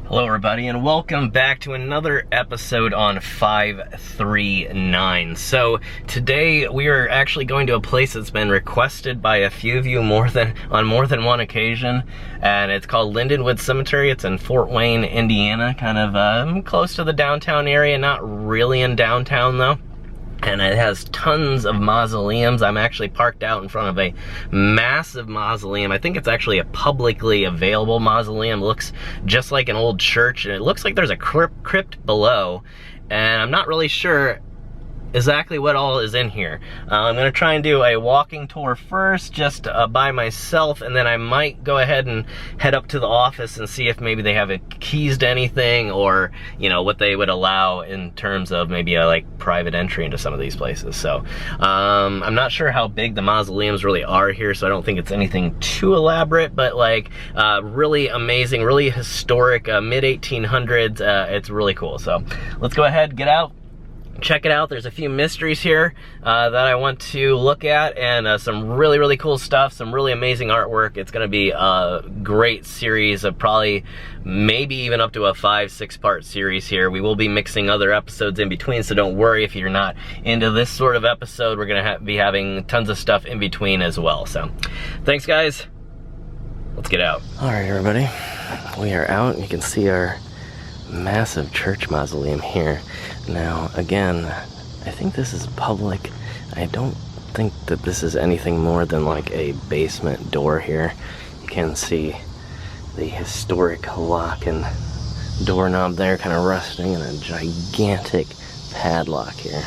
Hello everybody, and welcome back to another episode on 539. So today we are actually going to a place that's been requested by a few of you on more than one occasion, and it's called Lindenwood Cemetery. It's in Fort Wayne, Indiana, kind of close to the downtown area, not really in downtown though. And it has tons of mausoleums. I'm actually parked out in front of a massive mausoleum. I think it's actually a publicly available mausoleum. It looks just like an old church, and it looks like there's a crypt below. And I'm not really sure exactly what all is in here. I'm gonna try and do a walking tour first, just by myself, and then I might go ahead and head up to the office and see if maybe they have keys to anything, or you know what they would allow in terms of maybe a like private entry into some of these places. So I'm not sure how big the mausoleums really are here, so I don't think it's anything too elaborate, but like really amazing, really historic, mid 1800s. It's really cool. So let's go ahead, get out, check it out. There's a few mysteries here that I want to look at, and some really cool stuff, some really amazing artwork. It's gonna be a great series of probably maybe even up to a 5-6 part series here. We will be mixing other episodes in between, so don't worry if you're not into this sort of episode. We're gonna be having tons of stuff in between as well. So thanks guys, let's get out. All right everybody, we are out. You can see our massive church mausoleum here. Now again, I think this is public. I don't think that this is anything more than like a basement door here. You can see the historic lock and doorknob there kind of rusting, and a gigantic padlock here.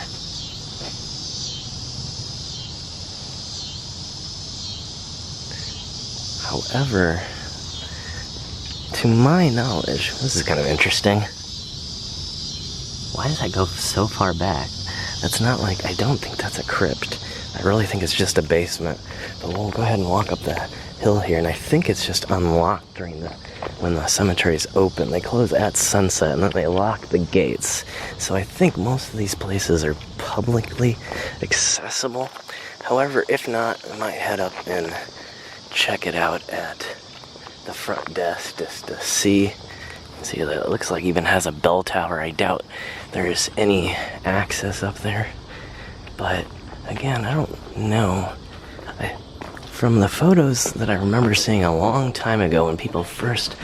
However, to my knowledge, this is kind of interesting. Why does that go so far back? That's not like, I don't think that's a crypt. I really think it's just a basement. But we'll go ahead and walk up the hill here, and I think it's just unlocked when the cemetery is open. They close at sunset and then they lock the gates. So I think most of these places are publicly accessible. However, if not, I might head up and check it out at the front desk just to see. See that it looks like it even has a bell tower. I doubt there's any access up there, but again, I don't know. From the photos that I remember seeing a long time ago when people first...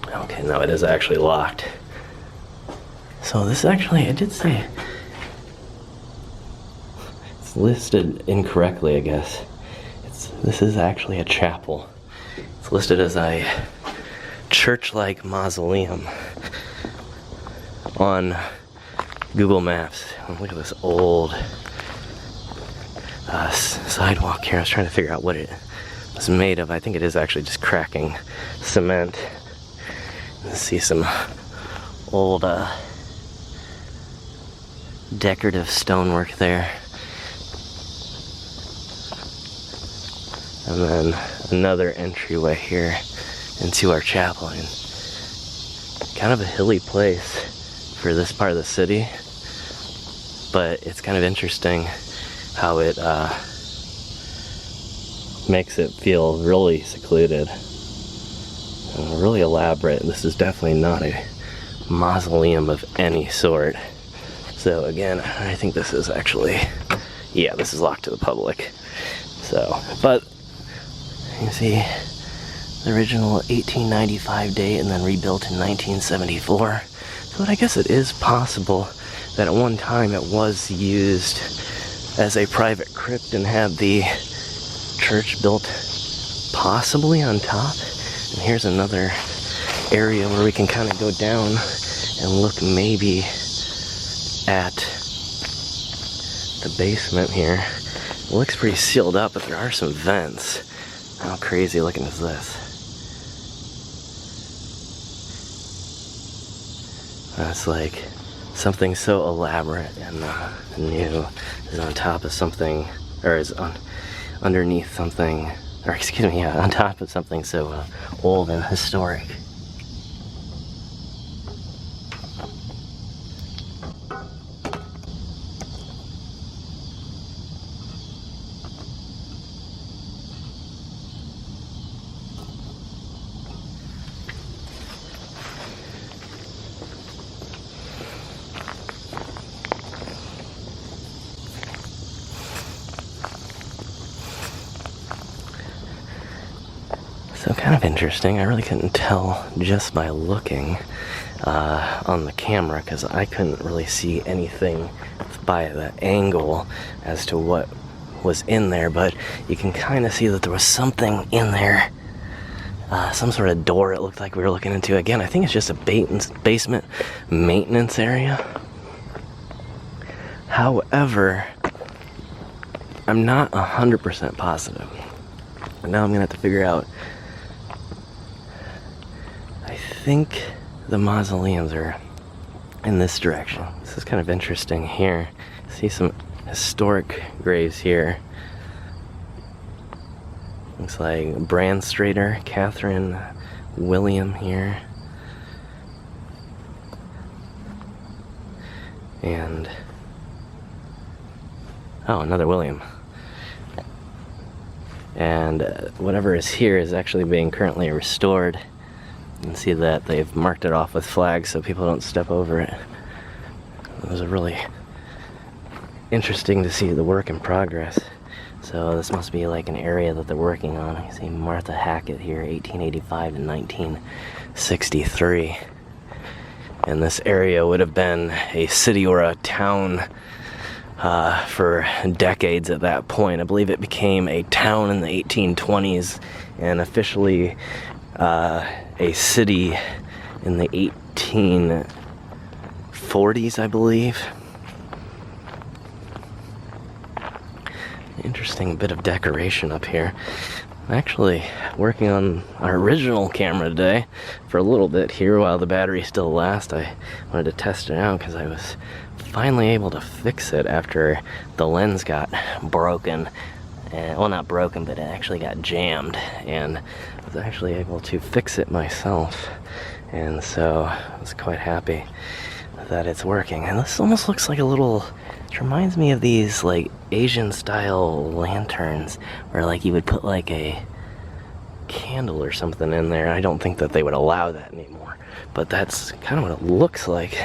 Okay, no, it is actually locked. So this actually, it did say... It's listed incorrectly, I guess. This is actually a chapel. It's listed as a church-like mausoleum on Google Maps. Look at this old sidewalk here. I was trying to figure out what it was made of. I think it is actually just cracking cement. Let's see some old decorative stonework there. And then another entryway here into our chapel. And kind of a hilly place for this part of the city, but it's kind of interesting how it makes it feel really secluded and really elaborate. This is definitely not a mausoleum of any sort. So again, I think this is actually, yeah, this is locked to the public. So, but you see the original 1895 date and then rebuilt in 1974. So I guess it is possible that at one time it was used as a private crypt and had the church built possibly on top. And here's another area where we can kind of go down and look maybe at the basement here. It looks pretty sealed up, but there are some vents. How crazy looking is this? That's like something so elaborate and new is on top of something, or is underneath something, or excuse me, yeah, on top of something so old and historic. So kind of interesting. I really couldn't tell just by looking on the camera, because I couldn't really see anything by the angle as to what was in there, but you can kind of see that there was something in there. Some sort of door it looked like we were looking into. Again, I think it's just a basement maintenance area. However, I'm not 100% positive. And now I'm gonna have to figure out. I think the mausoleums are in this direction. This is kind of interesting here. See some historic graves here. Looks like Brandstrader, Catherine, William here. And oh, another William. And whatever is here is actually being currently restored. You can see that they've marked it off with flags so people don't step over it. It was really interesting to see the work in progress. So this must be like an area that they're working on. You see Martha Hackett here, 1885 to 1963. And this area would have been a city or a town for decades at that point. I believe it became a town in the 1820s and officially a city in the 1840s, I believe. Interesting bit of decoration up here. I'm actually working on our original camera today for a little bit here while the battery still lasts. I wanted to test it out because I was finally able to fix it after the lens got broken. Well, not broken, but it actually got jammed, and I was actually able to fix it myself. And so I was quite happy that it's working. And this almost looks like a little, it reminds me of these like Asian style lanterns where like you would put like a candle or something in there. I don't think that they would allow that anymore, but that's kind of what it looks like.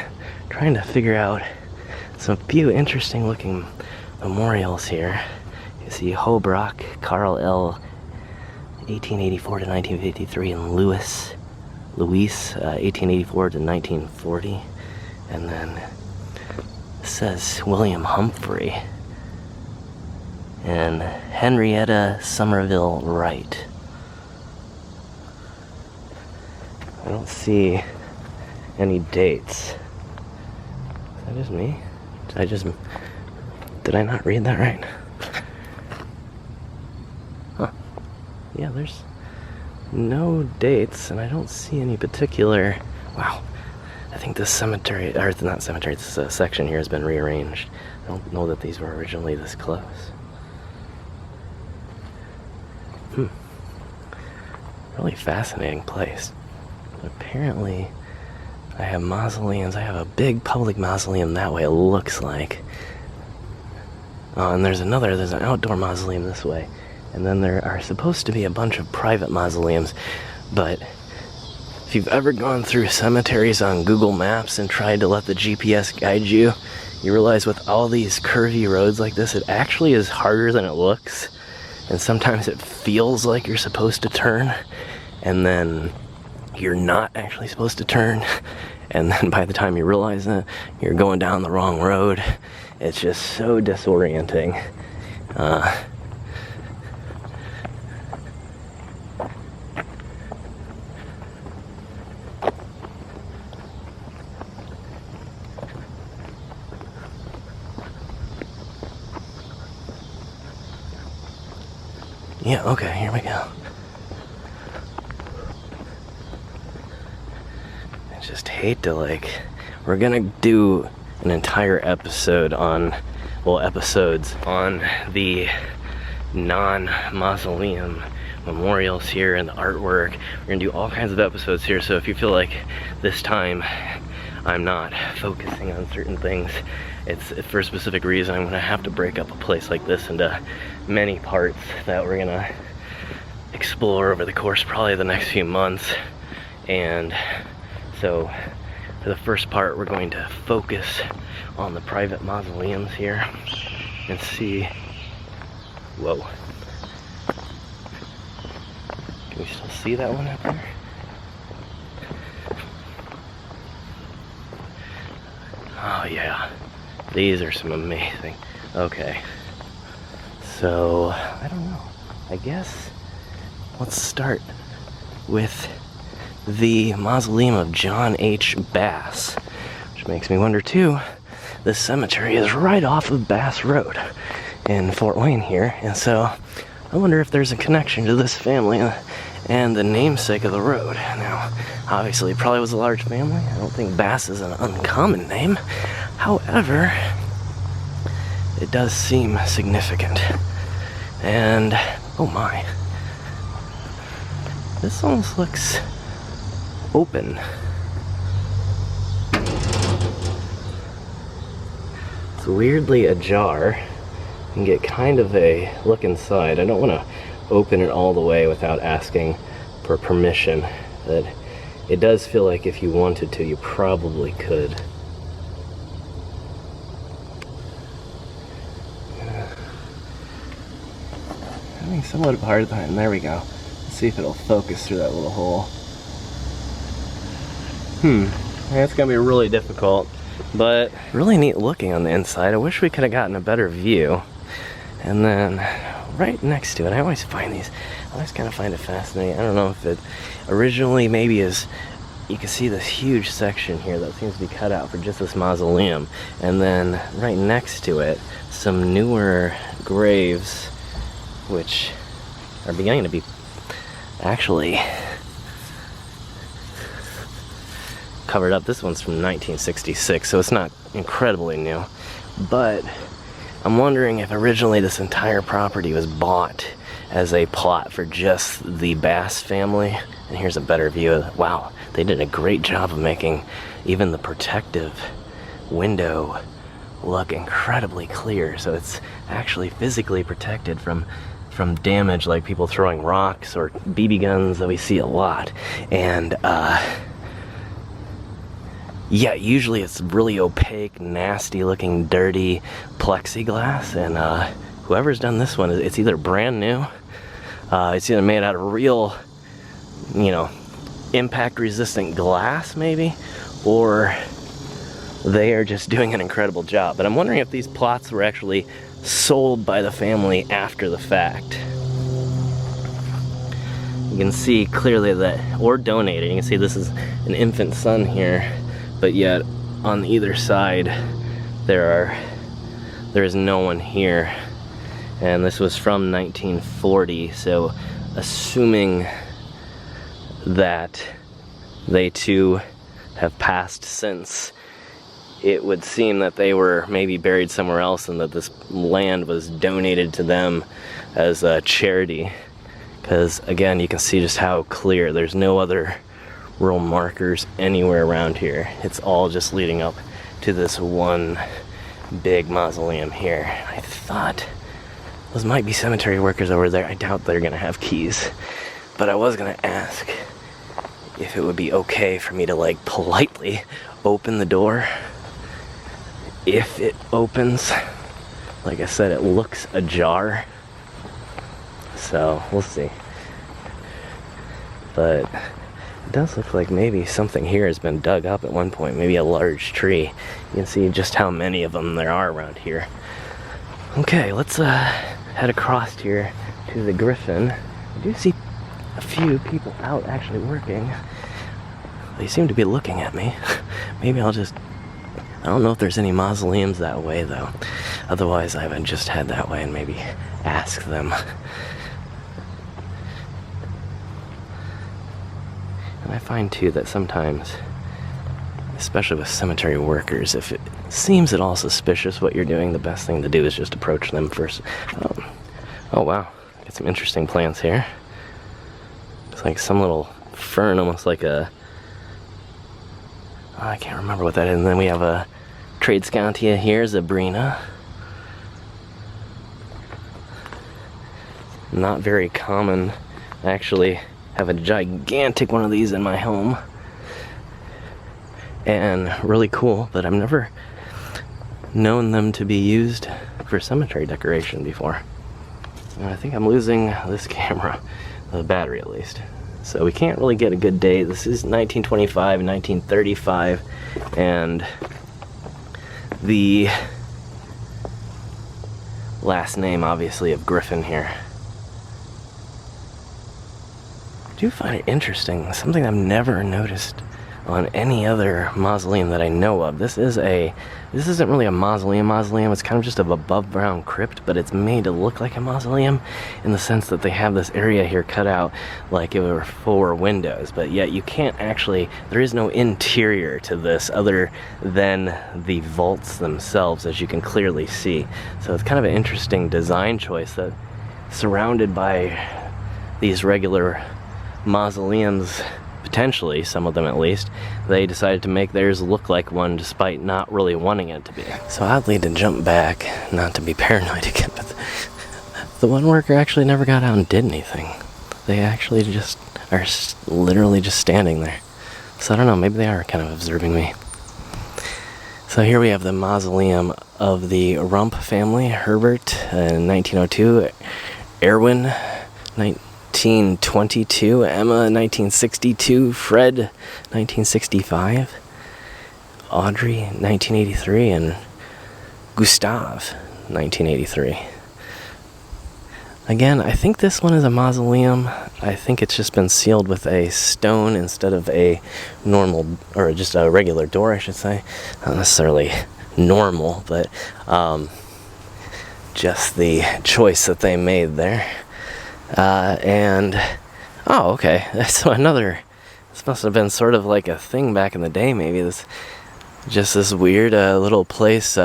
Trying to figure out some few interesting looking memorials here. You see Hobrock, Carl L. 1884 to 1953, and Louis 1884 to 1940. And then it says William Humphrey and Henrietta Somerville Wright. I don't see any dates. Is that just me? Did I not read that right? Huh. Yeah, there's no dates, and I don't see any particular. Wow. I think this cemetery, or not cemetery, this section here has been rearranged. I don't know that these were originally this close. Really fascinating place. But apparently, I have mausoleums. I have a big public mausoleum that way, it looks like. And there's an outdoor mausoleum this way. And then there are supposed to be a bunch of private mausoleums, but if you've ever gone through cemeteries on Google Maps and tried to let the GPS guide you, you realize with all these curvy roads like this, it actually is harder than it looks. And sometimes it feels like you're supposed to turn, and then you're not actually supposed to turn. And then by the time you realize it, you're going down the wrong road. It's just so disorienting. Yeah, okay, here we go. I just hate to we're gonna do an entire episode on, episodes on the non-mausoleum memorials here and the artwork. We're gonna do all kinds of episodes here, so if you feel like this time I'm not focusing on certain things, it's for a specific reason. I'm gonna have to break up a place like this into many parts that we're gonna explore over the course probably the next few months. And so for the first part, we're going to focus on the private mausoleums here and see, whoa, give you still see that one up there? Oh yeah, these are some amazing. Okay, so I don't know. I guess let's start with the mausoleum of John H. Bass, which makes me wonder too. This cemetery is right off of Bass Road in Fort Wayne here, and so I wonder if there's a connection to this family and the namesake of the road. Now, obviously, it probably was a large family. I don't think Bass is an uncommon name. However, it does seem significant. And, oh my. This almost looks open. It's weirdly ajar. You can get kind of a look inside. I don't want to open it all the way without asking for permission, but it does feel like if you wanted to, you probably could. Having somewhat of a hard time. There we go. Let's see if it'll focus through that little hole. That's gonna be really difficult, but really neat looking on the inside. I wish we could have gotten a better view. And then right next to it, I always kind of find it fascinating. I don't know if it originally maybe is, you can see this huge section here that seems to be cut out for just this mausoleum. And then right next to it, some newer graves, which are beginning to be actually covered up. This one's from 1966, so it's not incredibly new. But I'm wondering if originally this entire property was bought as a plot for just the Bass family. And here's a better view of, wow, they did a great job of making even the protective window look incredibly clear. So it's actually physically protected from damage, like people throwing rocks or BB guns that we see a lot. And yeah, usually it's really opaque, nasty looking, dirty plexiglass, and whoever's done this one, it's either brand new, it's either made out of real, impact resistant glass maybe, or they are just doing an incredible job. But I'm wondering if these plots were actually sold by the family after the fact. You can see clearly that, or donated. You can see this is an infant son here, but yet on either side there is no one here. And this was from 1940, so assuming that they too have passed since, it would seem that they were maybe buried somewhere else and that this land was donated to them as a charity. Because again, you can see just how clear, there's no other real markers anywhere around here. It's all just leading up to this one big mausoleum here. I thought those might be cemetery workers over there. I doubt they're gonna have keys, but I was gonna ask if it would be okay for me to like politely open the door. If it opens, like I said, it looks ajar, so we'll see. But it does look like maybe something here has been dug up at one point, maybe a large tree. You can see just how many of them there are around here. Okay, let's head across here to the Griffin. I do see a few people out actually working. They seem to be looking at me. Maybe I'll just, I don't know if there's any mausoleums that way though. Otherwise I would just head that way and maybe ask them. And I find too that sometimes, especially with cemetery workers, if it seems at all suspicious what you're doing, the best thing to do is just approach them first. Oh wow, got some interesting plants here. It's like some little fern, almost like a, I can't remember what that is. And then we have a Tradescantia here, Zabrina. Not very common. I actually have a gigantic one of these in my home. And really cool, but I've never known them to be used for cemetery decoration before. And I think I'm losing this camera. the battery at least. So we can't really get a good date. This is 1925 and 1935, and the last name, obviously, of Griffin here. I do find it interesting, something I've never noticed on any other mausoleum that I know of. This isn't really a mausoleum. It's kind of just an above ground crypt, but it's made to look like a mausoleum in the sense that they have this area here cut out like it were 4 windows, but yet you can't actually, there is no interior to this other than the vaults themselves, as you can clearly see. So it's kind of an interesting design choice that, surrounded by these regular mausoleums, potentially, some of them at least, they decided to make theirs look like one despite not really wanting it to be. So oddly, to jump back, not to be paranoid again, but the one worker actually never got out and did anything. They actually just are literally just standing there. So I don't know, maybe they are kind of observing me. So here we have the mausoleum of the Rump family, Herbert in 1902, Erwin 1922, Emma 1962, Fred 1965, Audrey 1983, and Gustav 1983. Again, I think this one is a mausoleum. I think it's just been sealed with a stone instead of a normal, or just a regular door, I should say. Not necessarily normal, but just the choice that they made there. And oh, okay, so this must have been sort of like a thing back in the day, maybe. This weird little place.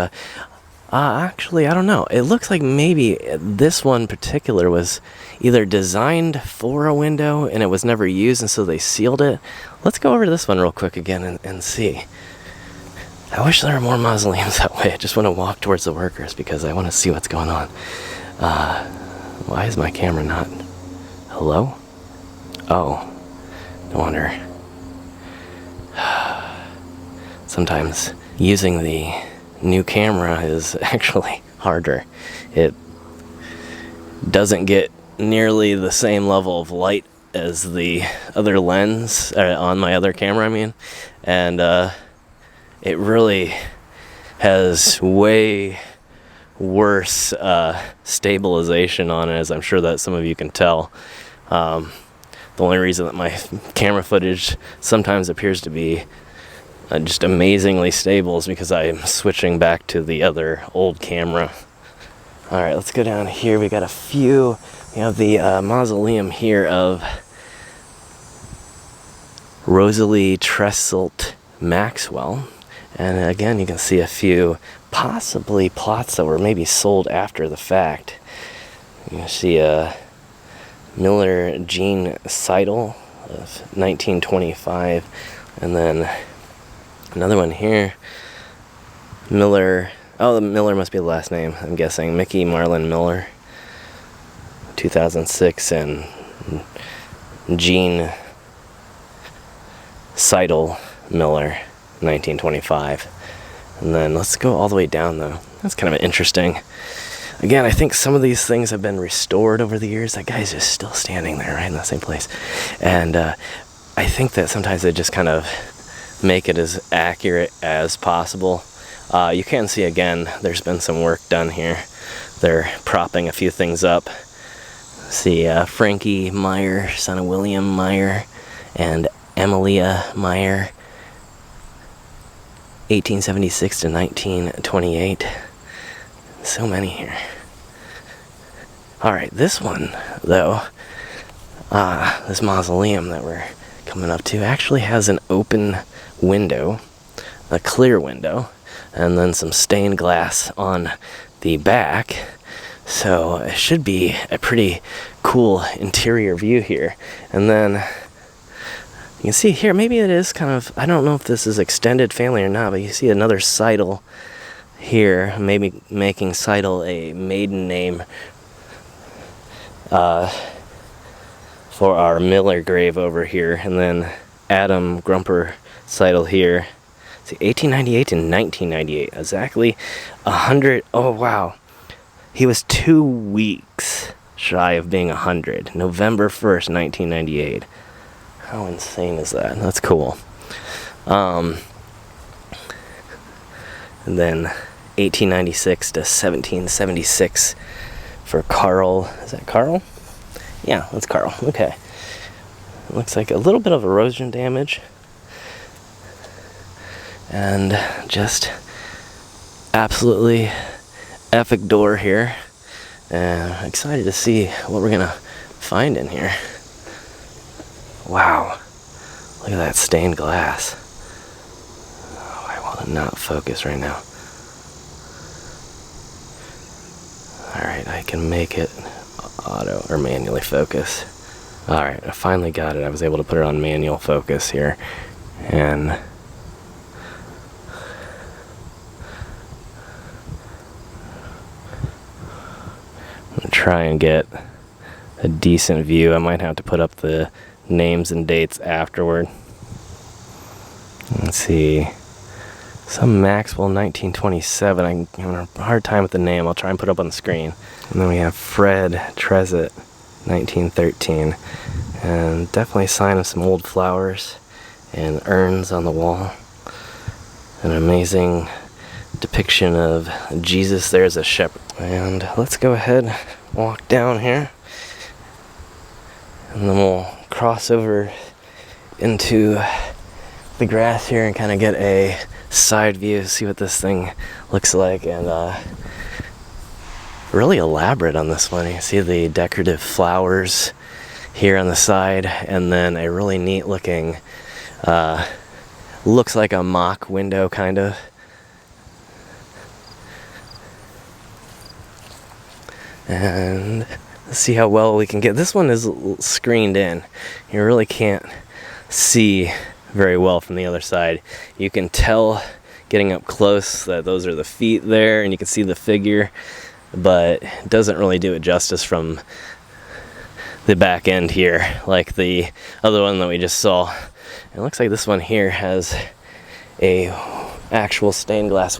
Actually, I don't know. It looks like maybe this one particular was either designed for a window and it was never used, and so they sealed it. Let's go over to this one real quick again and see. I wish there were more mausoleums that way. I just want to walk towards the workers because I want to see what's going on. Why is my camera not? Hello? Oh, no wonder. Sometimes using the new camera is actually harder. It doesn't get nearly the same level of light as the other lens, on my other camera, I mean. And it really has way worse stabilization on it, as I'm sure that some of you can tell. The only reason that my camera footage sometimes appears to be just amazingly stable is because I'm switching back to the other old camera. Alright, let's go down here. We got a few. We have the mausoleum here of Rosalie Tresselt Maxwell. And again, you can see a few possibly plots that were maybe sold after the fact. You can see Miller Jean Seidel of 1925, and then another one here, Miller, oh, Miller must be the last name, I'm guessing, Mickey Marlin Miller, 2006, and Jean Seidel Miller, 1925. And then let's go all the way down, though. That's kind of interesting. Again, I think some of these things have been restored over the years. That guy's just still standing there, right in the same place. And I think that sometimes they just kind of make it as accurate as possible. You can see, again, there's been some work done here. They're propping a few things up. See Frankie Meyer, son of William Meyer, and Emilia Meyer, 1876 to 1928. So many here. Alright, this one, though, this mausoleum that we're coming up to actually has an open window, a clear window, and then some stained glass on the back. So it should be a pretty cool interior view here. And then you can see here, maybe it is kind of, I don't know if this is extended family or not, but you see another Seidel here, maybe making Seidel a maiden name for our Miller grave over here. And then Adam Grumper Seidel here. See, 1898 to 1998, exactly 100, oh wow. He was 2 weeks shy of being 100. November 1st, 1998. How insane is that? That's cool. And then 1896 to 1776 for Carl. Is that Carl? Yeah, that's Carl. Okay. It looks like a little bit of erosion damage. And just absolutely epic door here. And I'm excited to see what we're gonna find in here. Wow. Look at that stained glass. Oh, I want to not focus right now. Alright, I can make it auto or manually focus. Alright, I finally got it. I was able to put it on manual focus here. And I'm gonna try and get a decent view. I might have to put up the names and dates afterward. Let's see. Some Maxwell 1927. I'm having a hard time with the name. I'll try and put it up on the screen. And then we have Fred Trezett 1913. And definitely a sign of some old flowers and urns on the wall. An amazing depiction of Jesus there as a shepherd. And let's go ahead, walk down here. And then we'll cross over into the grass here and kind of get a side view, see what this thing looks like. And really elaborate on this one. You see the decorative flowers here on the side, and then a really neat looking looks like a mock window kind of. And let's see how well we can get. This one is screened in. You really can't see very well from the other side. You can tell getting up close that those are the feet there, and you can see the figure, but it doesn't really do it justice from the back end here like the other one that we just saw. It looks like this one here has a actual stained glass